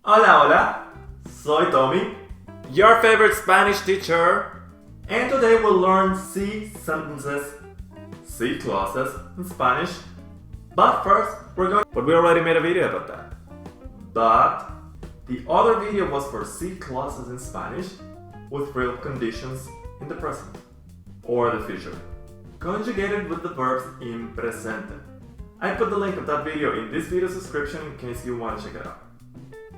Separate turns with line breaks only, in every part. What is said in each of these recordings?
Hola, hola, soy Tommy,
your favorite Spanish teacher.
and today we'll learn C sentences, C clauses in Spanish. But first,
But we already made a video about that.
But the other video was for C clauses in Spanish with real conditions in the present or the future, conjugated with the verbs in presente. I put the link of that video in this video's description in case you want to check it out.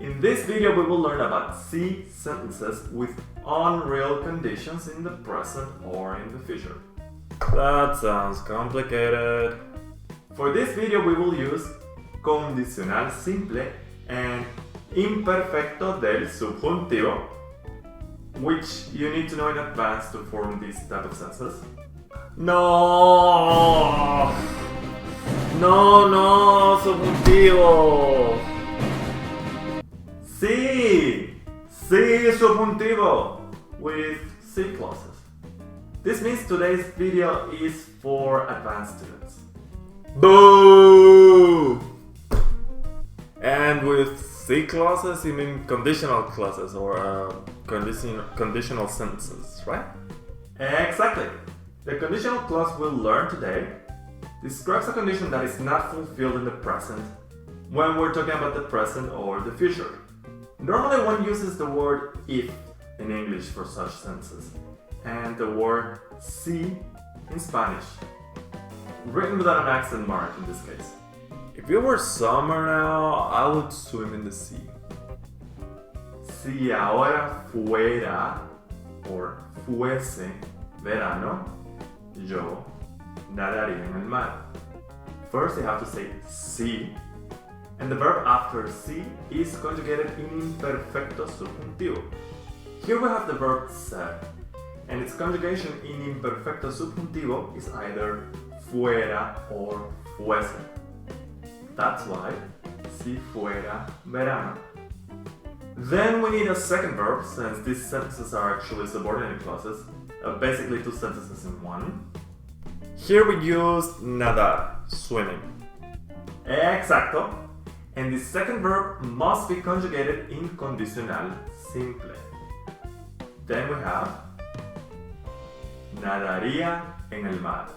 In this video we will learn about C sentences with unreal conditions in the present or in the future.
That sounds complicated.
For this video we will use condicional simple and imperfecto del subjuntivo, which you need to know in advance to form these type of sentences.
No, subjuntivo.
Sí, subjuntivo with C clauses. This means today's video is for advanced students.
Boo! And with C clauses, you mean conditional clauses or conditional sentences, right?
Exactly. The conditional clause we'll learn today describes a condition that is not fulfilled in the present when we're talking about the present or the future. Normally one uses the word if in English for such sentences and the word si in Spanish, written without an accent mark in this case.
If it were summer now, I would swim in the sea.
Si ahora fuera or fuese verano, yo nadaría en el mar. First you have to say si, and the verb after si is conjugated in imperfecto subjuntivo. Here we have the verb ser, and its conjugation in imperfecto subjuntivo is either fuera or fuese. That's why si fuera verano. Then we need a second verb, since these sentences are actually subordinate clauses, basically two sentences in one.
Here we use nadar, swimming.
Exacto. And the second verb must be conjugated in condicional simple. Then we have nadaría en el mar.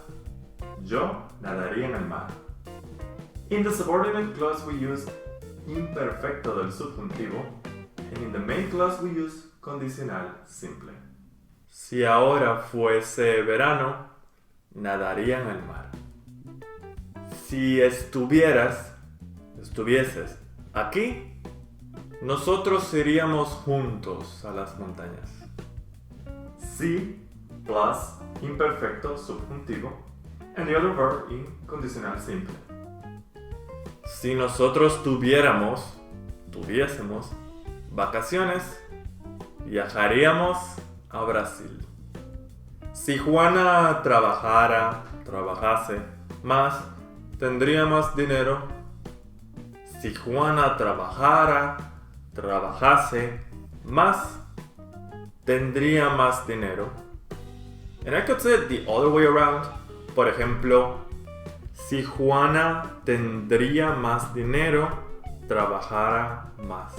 Yo nadaría en el mar. In the subordinate clause we use imperfecto del subjuntivo, and in the main clause we use condicional simple.
Si ahora fuese verano, nadaría en el mar. Si estuvieses aquí, nosotros iríamos juntos a las montañas.
Si plus imperfecto subjuntivo, and the other verb in condicional simple.
Si nosotros tuviésemos vacaciones, viajaríamos a Brasil. Si Juana trabajase más, tendría más dinero. Si Juana trabajase más, tendría más dinero. And I could say it the other way around. Por ejemplo, si Juana tendría más dinero, trabajara más.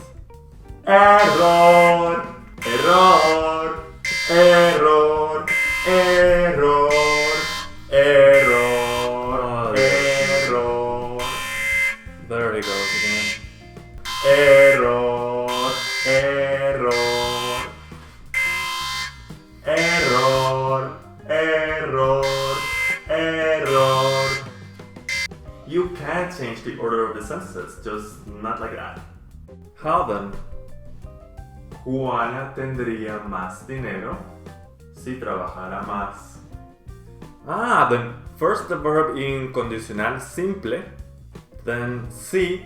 Error, error, error, error, error, error.
There he goes again.
Error, error, error, error, error. You can't change the order of the sentences, just not like that.
How then?
Juana tendría más dinero si trabajara más.
Then first the verb in condicional simple, then si,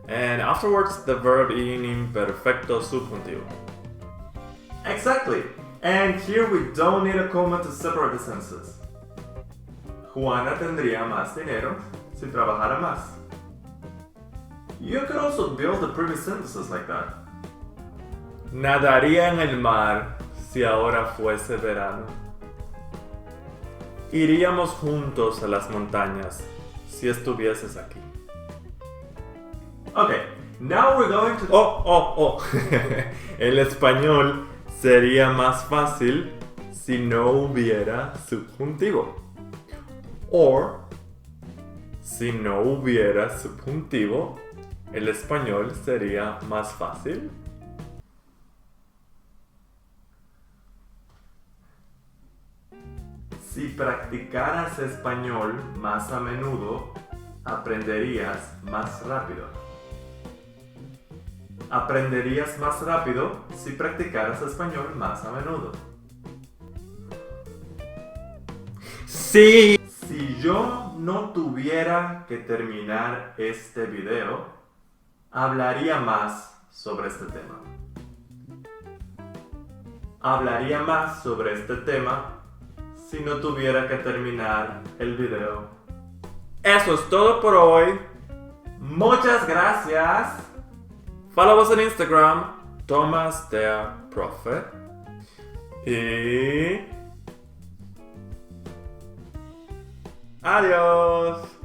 and afterwards the verb in imperfecto subjuntivo.
Exactly! And here we don't need a comma to separate the sentences. Juana tendría más dinero si trabajara más. You could also build the previous sentences like that.
Nadaría en el mar si ahora fuese verano. Iríamos juntos a las montañas si estuvieses aquí.
Okay, Now we're going to...
Oh. El español sería más fácil si no hubiera subjuntivo. Or, si no hubiera subjuntivo, el español sería más fácil.
Si practicaras español más a menudo, aprenderías más rápido. Aprenderías más rápido si practicaras español más a menudo.
Sí.
Si yo no tuviera que terminar este video, hablaría más sobre este tema. Hablaría más sobre este tema si no tuviera que terminar el video.
Eso es todo por hoy.
Muchas gracias.
Follow us on Instagram, Thomas der Profe. Y... adiós.